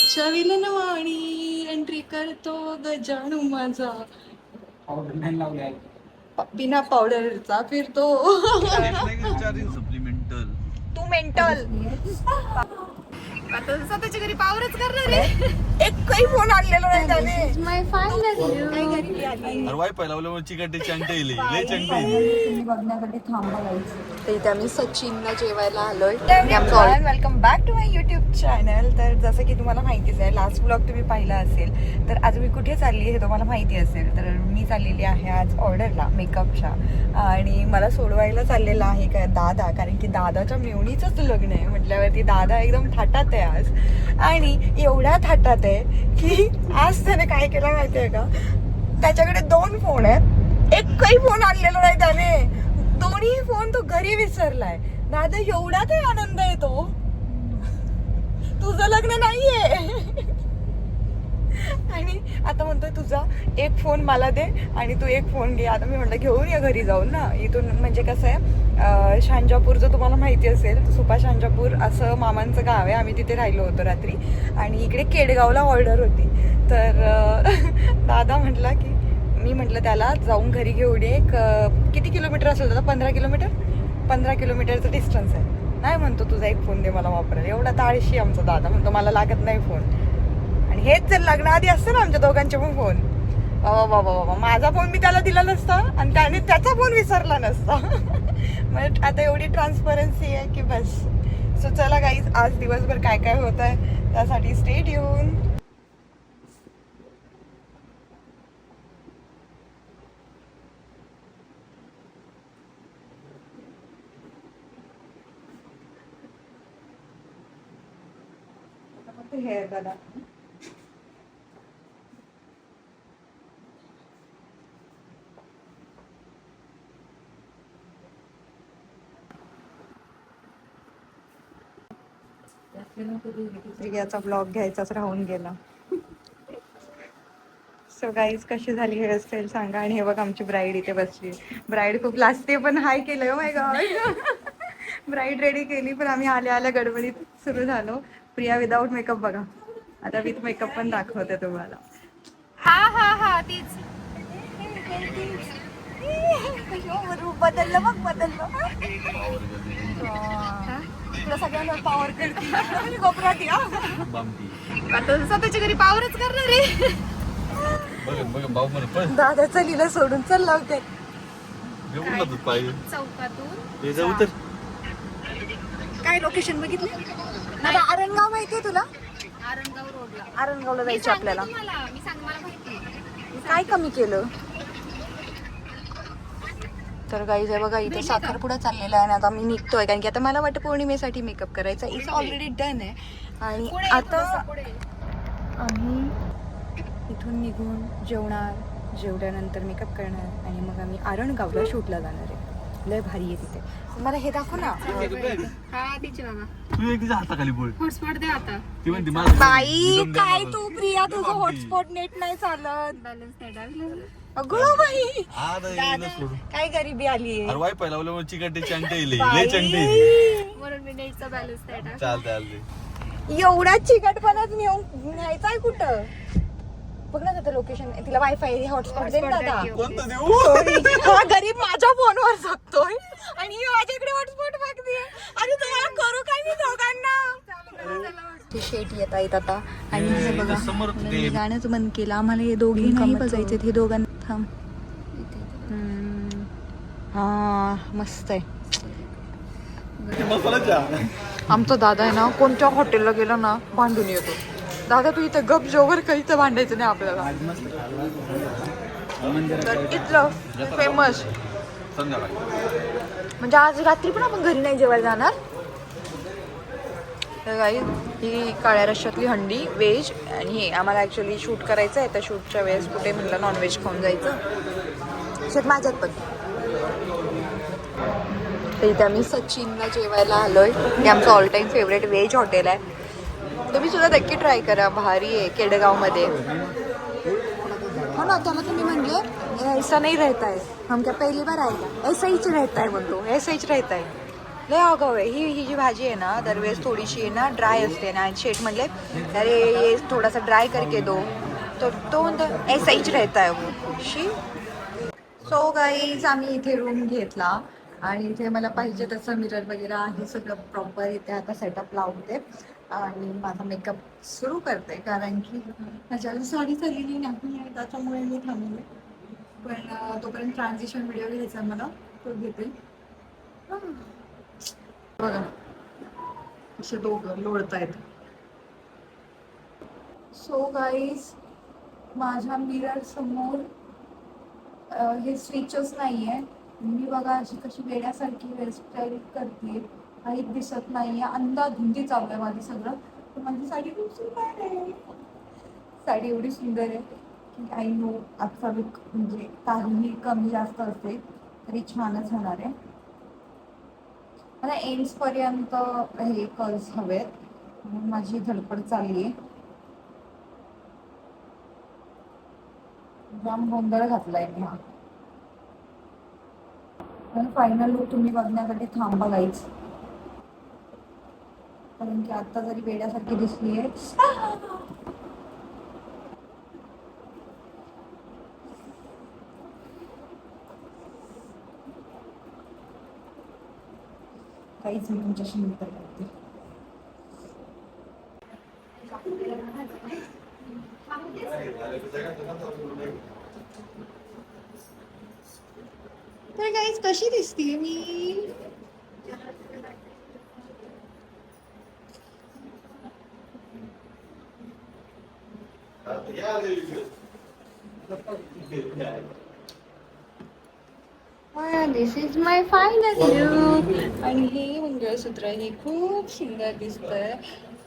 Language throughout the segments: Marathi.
रोजच्या विलनवाणी एंट्री करतो गजानू माझा. पावडर नाही लावले आहे. बिना पावडरचा फिरतो. सप्लिमेंटल तू मेंटल आता स्वतःच्या घरी पावरच करणार आहे. एक काही फोन आणलेला नाही त्याने. माय फायनल काही घरी आली अरे वाईफ लावल्यामुळे चिकटे चंटे येईल लय चंटे येईल. बघण्यासाठी थांबायचं. तर इथे आम्ही सचिनला जेवायला आलोय. Welcome back to my YouTube channel. तर जसं की तुम्हाला माहितीच आहे, लास्ट ब्लॉग तुम्ही पाहिला असेल. तर आज मी कुठे चालली हे तुम्हाला माहिती असेल. तर मी चाललेली आहे आज ऑर्डरला मेकअपच्या, आणि मला सोडवायला चाललेला आहे का दादा, कारण की दादाच्या मेवणीचंच लग्न आहे म्हटल्यावरती दादा एकदम थाटात आहे आज. आणि एवढ्या थाटात आहे की आज त्याने काय केलं माहिती आहे का, त्याच्याकडे 2 फोन आहेत, एक काही फोन आणलेला नाही त्याने. दोन्ही फोन तो घरी विसरलाय. दादा एवढा काय आनंद येतो, तुझं लग्न नाहीये. आणि आता म्हणतोय तुझा एक फोन मला दे आणि तू एक फोन घे. आता मी म्हटलं घेऊन या घरी जाऊन ना. इथून म्हणजे कसं आहे, शांजापूरचं तुम्हाला माहिती असेल, सुपा शांजापूर असं मामांचं गाव आहे. आम्ही तिथे राहिलो होतो रात्री, आणि इकडे केडगावला ऑर्डर होती. तर दादा म्हटला की, मी म्हटलं त्याला जाऊन घरी घेऊन ये. किती किलोमीटर असेल दादा? 15 किलोमीटरचं डिस्टन्स आहे. नाही म्हणतो तुझा एक फोन दे मला वापरायला. एवढा ताळशी आमचा दादा, म्हणतो मला लागत नाही फोन. आणि हेच जर लग्न आधी असतं ना आमच्या दोघांचे पण फोन, बाबा माझा फोन मी त्याला दिला नसता आणि त्याने त्याचा फोन विसरला नसता. मग आता एवढी ट्रान्सपरन्सी आहे की बस. सो चला गाईज, आज दिवसभर काय काय होत आहे त्यासाठी स्टे ट्यून. हेअर दादा याचा ब्लॉग घ्यायचाच राहून गेला. सो गाईज, कशी झाली हेअरस्टाईल सांगा. आणि हे बघ आमची ब्राईड इथे बसली. ब्राईड खूप लाजते पण हाय केलं. माय गॉड, ब्राईड रेडी केली पण आम्ही आल्या आल्या गडबडीत सुरू झालो. प्रिया विदाऊट मेकअप बघा. आता विथ मेकअप पण दाखवते तुम्हाला. हा तीच. बदललं बघ, बदललं. तुला सगळ्यांना पावर करते कोपऱ्यात या. आता स्वतःच्या घरी पावरच करणार आहे. दादाचं लिहिलं सोडून चल लावते. चौकातून काय लोकेशन बघितलं? आरणगाव माहितीये तुला? आरणगाव रोडला. आरणगावला जायचं आपल्याला. मी सांग, मला माहिती. काय कमी केलं? तर गाईज आहे बघा, इथे साखरपुडा चाललेला आहे. आणि आता मी निघतोय, कारण की आता मला वाटतं पौर्णिमेसाठी मेकअप करायचा. इट्स ऑलरेडी डन आहे. आणि आता आम्ही इथून निघून जेवणार, जेवल्यानंतर मेकअप करणार, आणि मग आम्ही आरणगावला शूटला जाणार आहे. लय भारी आहे तिथे. मला हे दाखव ना. हा तिची बाबा. तू एक हाताखाली बोल. हॉटस्पॉट दे आता. ती म्हणते माझं बाई काय तू प्रिया, तुझं हॉटस्पॉट नेट नाही चालत. बॅलन्स नाही टाकलं. अगं बाई, दादा काय गरिबी आली अरे वाईफ लावल्यामुळे चिकटे चंटे येईल लय चंटे येईल. म्हणून मी नेटचा बॅलन्स नाही टाकला. चालते एवढा चिकटपणात न्यायचाय कुठं? बघ ना आता लोकेशन. तिला वायफाय हॉटस्पॉट दे ना दादा. कोणतं देऊ? हा गरीब माझ्या फोनवर जगतोय आणि ही माझ्याकडे हॉटस्पॉट मागते. आणि तुम्हाला करू काय मी दोघांना? शेट येत आहेत आता. आणि हे बघा, मी गाणंच बंद केलं. आम्हाला हे दोघे नाही बघायचे, हे दोघांना. थांब. हा मस्त आहे. आमचा दादा आहे ना, कोणत्या हॉटेलला गेला ना भांडून येतो. दादा तू इथं गप जोवर काही तर भांडायचं नाही आपल्याला. तर इथलं फेमस म्हणजे आज रात्री पण आपण घरी नाही जेवायला जाणार. तर काही ही काळ्या रश्श्यातली हंडी व्हेज. आणि हे आम्हाला ॲक्च्युली शूट करायचं आहे, तर शूटच्या वेळेस कुठे म्हणलं नॉनव्हेज खाऊन जायचं. शेत माझ्यात पण. तर इथे आम्ही सचिनला जेवायला आलोय. हे आमचं all time favourite veg hotel आहे. तुम्ही सुद्धा नक्की ट्राय करा, भारी आहे केडगावमध्ये. हो ना, त्याला तुम्ही म्हणले ऐसा नाही रहता है, हम क्या पहली बार आएगा, ऐसा हीच रहता है म्हणतो, ऐसा हीच रहता है. लय अगाव आहे. ही जी भाजी आहे ना दरवेळेस थोडीशी आहे ना ड्राय असते ना. शेठ म्हणले अरे ये थोडासा ड्राय करके दो तो ऐसा ही रहता है वो शी. सो गाईज आम्ही इथे रूम घेतला आणि इथे मला पाहिजे तसं मिरर वगैरे आहे सगळं प्रॉपर. इथे आता सेटअप लावते आणि माझा मेकअप सुरू करते कारण की माझ्याला साडी चाललेली नाही आहे त्याच्यामुळे मी थांबले. पण तोपर्यंत ट्रान्झिशन व्हिडिओ घ्यायचा मला तो घेते. बघा असे दोघं लोळतायत. सो गाईज माझ्या मिरर समोर हे स्विचच नाही आहे. मी बघा अशी कशी वेड्यासारखी हेअरस्टाईल करते काहीच दिसत नाही आहे. अंधाधुंदी चालू आहे माझी सगळं. तर माझी साडी खूप सुंदर आहे. साडी एवढी सुंदर आहे की आय नो आजचा लुक म्हणजे काहीही कमी जास्त असेल तरी छानच होणार आहे. मला एंड्सपर्यंत हे कर्ल्स हवेत म्हणून माझी धडपड चालली आहे. जाम गोंधळ घातलाय मी हा. आणि फायनल लुक तुम्ही बघण्यासाठी थांबा गाईच कारण की आता जरी वेड्यासारखी दिसली आहे. काहीच मी तुमच्याशी नंतर करते. तर गाईज कशी दिसतीये मी? दिस इज माय फायनल लुक. आणि हे मंगळसूत्र हे खूप सुंदर दिसतंय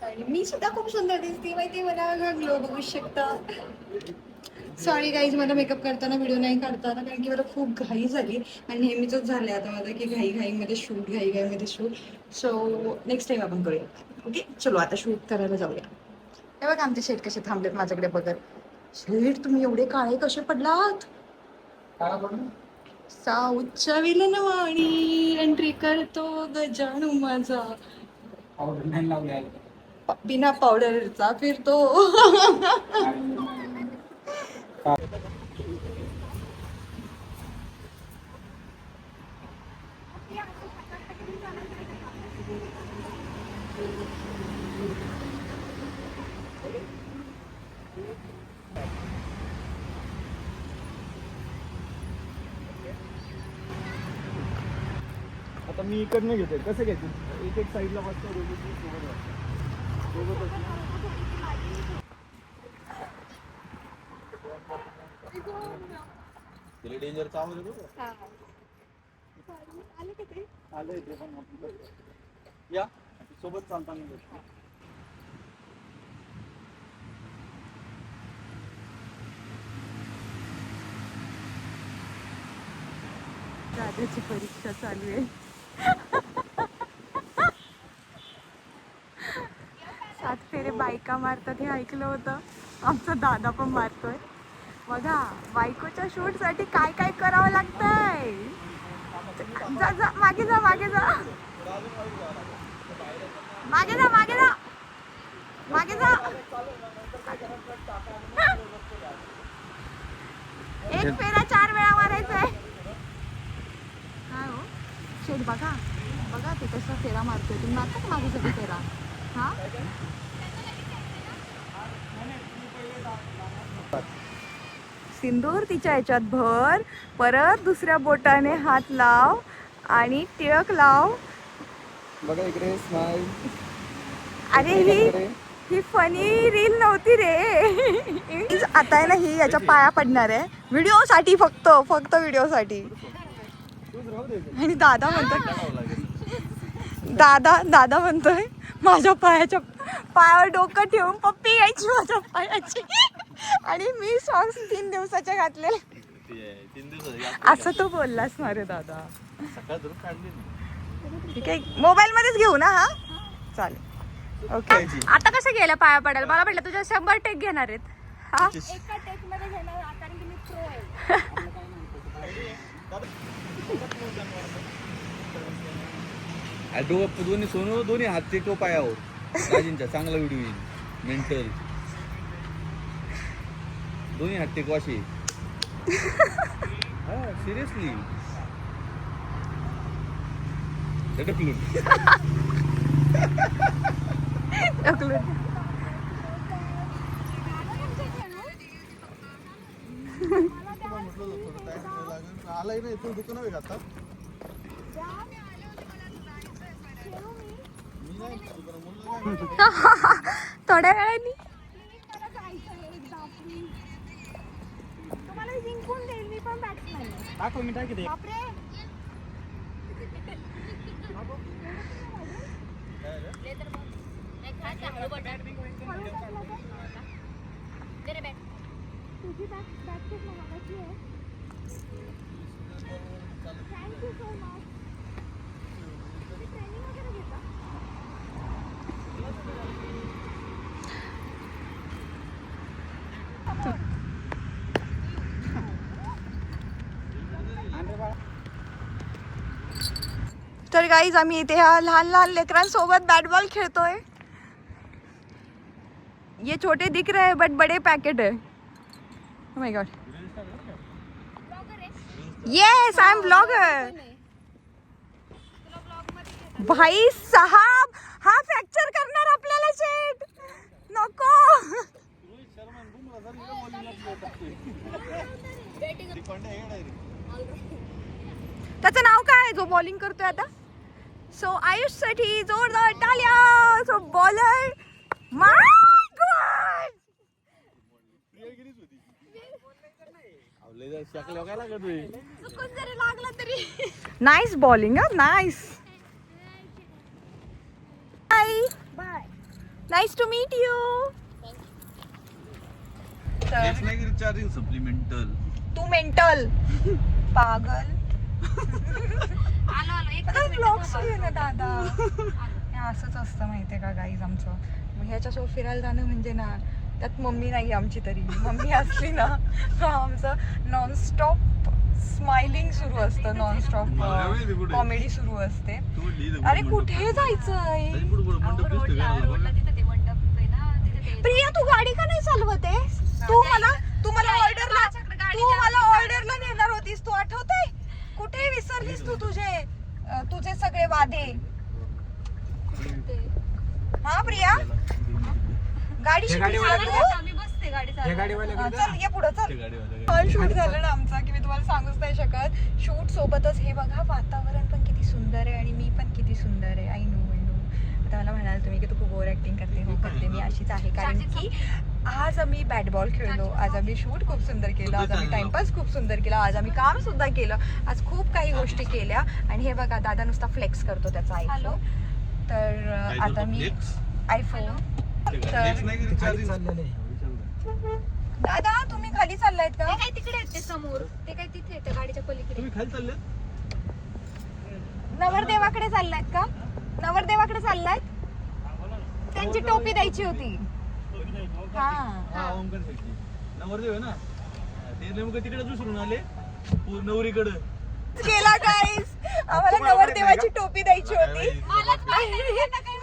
आणि मी सुद्धा खूप सुंदर दिसते माहिती मला. ग्लो बघू शकता. सॉरी गाईज मला मेकअप करताना व्हिडिओ नाही काढता आला कारण की मला खूप घाई झाली आणि नेहमीच झालं आता माझं की घाईमध्ये शूट. सो नेक्स्ट टाइम आपण करूया. ओके चलो आता शूट करायला जाऊया. हे बघा आमचे शेठ कसे थांबलेत माझ्याकडे बघत. शेठ तुम्ही एवढे काळे कसे पडलात? साऊथच्या विलनवाणी एंट्री करतो गजानू माझा. पावडर नाही लावली आहे. बिना पावडरचा फिरतो. आता मी इकडनं घेतोय. कसं घ्यायचं? एक साईडला बसतो डेंजरचा आवाज येतो. आलंय ते पण या सोबत चालताना. दादाची परीक्षा चालू आहे. 7 फेरे बायका मारतात हे ऐकलं होतं. आमचा दादा पण मारतोय. बघा बायकोच्या शूट साठी काय काय करावं लागतंय. जा जा मागे जा मागे जा मागे जा मागे जा मागे जा. एक फेरा 4 वेळा मारायचा आहे. काय हो शेठ बघा बघा ते कसा फेरा मारतोय. तुम्ही मारता का माझ्यासाठी फेरा? हा सिंदूर तिच्या ह्याच्यात भर. परत दुसऱ्या बोटाने हात लाव आणि टिळक लाव. बघा इकडे स्माइल. अरे ही फनी रील नव्हती रे. आता आहे ना ही याच्या पाया पडणार आहे व्हिडिओ साठी. फक्त व्हिडिओ साठी. आणि दादा म्हणतोय माझ्या पायावर डोकं ठेवून पप्पी यायची माझ्या पायाची. आणि मी सॉक्स 3 दिवसाच्या घातले. असं तो बोललास ना रे दादा. ठीक आहे मोबाईल मध्येच घेऊ ना. हा चालेल ओके. आता कसं गेलं पाया पडायला? मला म्हटलं तुझ्या 100 टेक घेणार आहेत. हा एका टेक मध्ये घेणार कारण की मी प्रो आहे. दोन्ही सोनू दोन्ही हात टेकव पायावर दाजींच्या चांगला व्हिडिओ येईल मेंटल दोन्ही हात टेकव असे हा सिरियसली आलाय नाही तू दुकान आहे का आता थोड्या वेळाने तुम्हाला जिंकून देईल मी पण बॅट्समॅन दाखव मी टाकी बापरे तुझी बॅट खूप महागाची आहे थँक्यू सो मच ट्रेनिंग वगैरे घेता तर गाईज आम्ही इथे ह्या लहान लहान लेकरांसोबत बॅट बॉल खेळतोय ये छोटे दिख रहे हैं बट बड़े पैकेट है oh my God yes I am blogger भाई साहब हा फ्रॅक्चर करणार आपल्याला शेट नको त्याचं नाव काय जो बॉलिंग करतोय आता सो आयुष साठी जोरदार टाळ्या so bowler my god nice bowling nice hi bye nice to meet you recharging supplemental तू मेंटल पागल आता ब्लॉग्स घे ना दादा हे असंच असतं माहितीये का गाईज आमचं मग ह्याच्यासोबत फिरायला जाणं म्हणजे ना त्यात मम्मी नाही आमची तरी मम्मी असली ना आमचं नॉनस्टॉप स्माइलिंग सुरू असतं नॉनस्टॉप कॉमेडी सुरू असते अरे कुठे जायचंय प्रिया तू गाडी का नाही चालवत आहे तू मला ऑर्डरला नेणार होतीस तू आठवतंय कुठे विसरलीस तू तुझे सगळे वादे हा प्रिया गाडी शिकली का तू? चल ये पुढं चल शूट झालं ना आमचा की मी तुम्हाला सांगूच नाही शकत शूट सोबतच हे बघा वातावरण पण किती सुंदर आहे आणि मी पण किती सुंदर आहे आय नो आता मला म्हणाल तुम्ही की तू खूप ओव्हर ऍक्टिंग करते हो करते मी अशीच आहे कारण की आज आम्ही बॅट बॉल खेळलो आज आम्ही शूट खूप सुंदर केलं आज आम्ही टाइमपास खूप सुंदर केला आज आम्ही काम सुद्धा केलं आज खूप काही गोष्टी केल्या आणि हे बघा दादा नुसता फ्लेक्स करतो त्याचा आयफोन तर आता मी आयफोन दादा तुम्ही खाली चाललायत का काय तिकडे आहेत ते समोर ते काय तिथे त्या गाडीच्या पलीकडे तुम्ही खाली चालले नवरदेवाकडे चाललायत का नवरदेवाकडे चाललायत त्यांची टोपी द्यायची होती हा नवरदेव आहे ना ते नेमकं तिकडे दुसरून आले नवरीकडे गेला गाईस आम्हाला नवरदेवाची टोपी द्यायची होती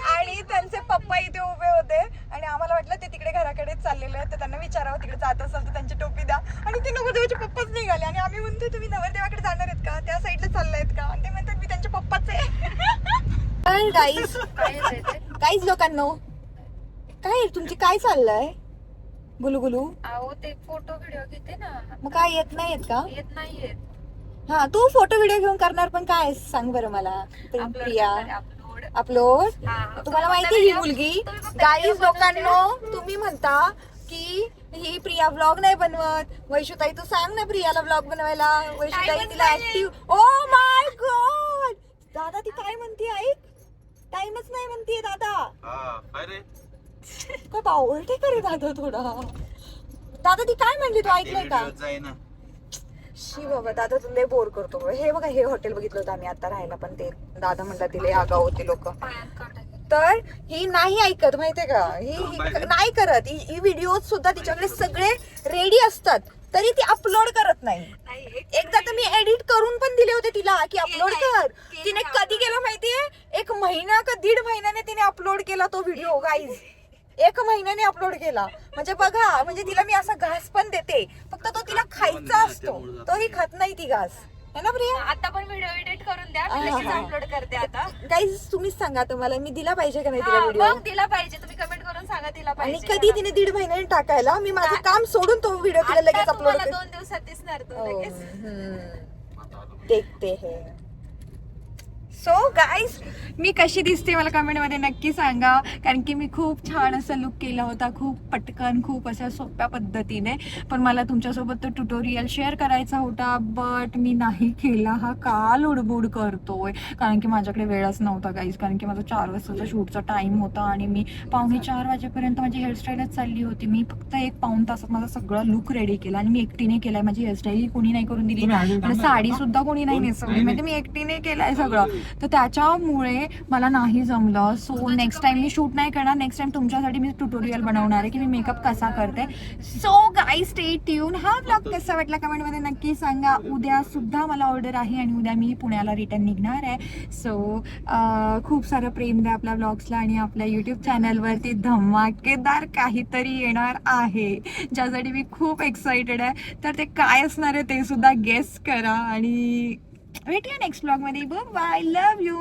आणि त्यांचे पप्पा इथे उभे होते आणि आम्हाला वाटलं ते तिकडे घराकडेच चाललेले आहेत तर त्यांना विचारावं तिकडे जात असेल तर त्यांची टोपी द्या आणि ते नवरदेवाचे पप्पाच निघाले आणि आम्ही म्हणतोय तुम्ही नवरदेवाकडे जाणार आहेत का त्या साईडला चाललायत का आणि ते म्हणतात मी त्यांचे पप्पाच आहे गाईस लोकांनो काय तुमची काय चाललंय गुलू गुलू अहो ते फोटो व्हिडिओ घेते ना मग काय येत नाहीयेत का येत नाहीयेत हा तू फोटो व्हिडिओ घेऊन करणार पण काय सांग बरं मला प्रिया अपलोड तुम्हाला माहिती ही मुलगी गाईज लोकांनो तुम्ही म्हणता की ही प्रिया व्लॉग नाही बनवत वैशुताई तू सांग ना प्रियाला व्लॉग बनवायला वैशुताई तिला ऍक्टिव्ह ओ माय गॉड दादा ती काय म्हणते ऐक टाइमच नाही म्हणते दादा काय बावळटे करे दादा थोडा दादा ती काय म्हणली तू ऐकलंय का शी बाबा दादा तुला लय बोर करतो हे बघा हे हॉटेल बघितलं होतं आम्ही आता राहायला पण ते दादा म्हणला तिला आगाव होते लोक तर ही नाही ऐकत माहितीये का ही नाही करत ही व्हिडिओ सुद्धा तिच्याकडे सगळे रेडी असतात तरी ती अपलोड करत नाही. एकदा तर मी एडिट करून पण दिले होते तिला की अपलोड कर. तिने कधी केला माहितीये? 1 महिना का 1.5 महिन्याने तिने अपलोड केला तो व्हिडिओ गाईज. 1 महिन्याने अपलोड केला. म्हणजे बघा, म्हणजे तिला मी असा घास पण देते, फक्त तो तिला खायचा असतो, तोही खात नाही ती घास, है ना प्रिया? आता पण व्हिडिओ एडिट करून द्या, मी लगेच अपलोड करते आता. गाईज तुम्हीच सांगा तुम्हाला मी दिला पाहिजे का नाही तिला व्हिडिओ? मग दिला पाहिजे, तुम्ही कमेंट करून सांगा दिला आणि पाहिजे. कधी तिने 1.5 महिन्याने टाकायला, मी माझं काम सोडून तो व्हिडिओ तिला लगेच आता अपलोड तुम्हाला 2 दिवसात दिसणार तो लगेच. देखते है. सो गाईज, मी कशी दिसते मला कमेंटमध्ये नक्की सांगा, कारण की मी खूप छान असा लुक केला होता, खूप पटकन, खूप अशा सोप्या पद्धतीने. पण मला तुमच्यासोबत तो ट्युटोरियल शेअर करायचा होता, बट मी नाही केला. हा का लुडबुड करतोय? कारण की माझ्याकडे वेळच नव्हता गाईज, कारण की माझा 4 वाजताचा शूटचा टाइम होता आणि मी 3:45 वाजेपर्यंत माझी हेअरस्टाईलच चालली होती. मी फक्त 1 पाऊण तासात माझा सगळा लुक रेडी केला आणि मी एकटीने केलाय. माझी हेअरस्टाईल कोणी नाही करून दिली आणि साडी सुद्धा कोणी नाही नेसवली, म्हणजे मी एकटीने केलाय सगळं. तर त्याच्यामुळे मला नाही जमलं. सो नेक्स्ट टाइम मी शूट नाही करणार. नेक्स्ट टाइम तुमच्यासाठी मी ट्युटोरियल बनवणार आहे की मी मेकअप कसा करते. So guys stay tune. हा ब्लॉग कसा वाटला कमेंटमध्ये नक्की सांगा. उद्या सुद्धा मला ऑर्डर आहे आणि उद्या मी पुण्याला रिटर्न निघणार आहे. सो खूप सारं प्रेम द्या आपल्या ब्लॉग्सला आणि आपल्या यूट्यूब चॅनलवरती धमाकेदार काहीतरी येणार आहे ज्यासाठी मी खूप एक्साइटेड आहे. तर ते काय असणार आहे ते सुद्धा गेस करा आणि भेटूया नेक्स्ट ब्लॉग मध्ये. Bye, love you.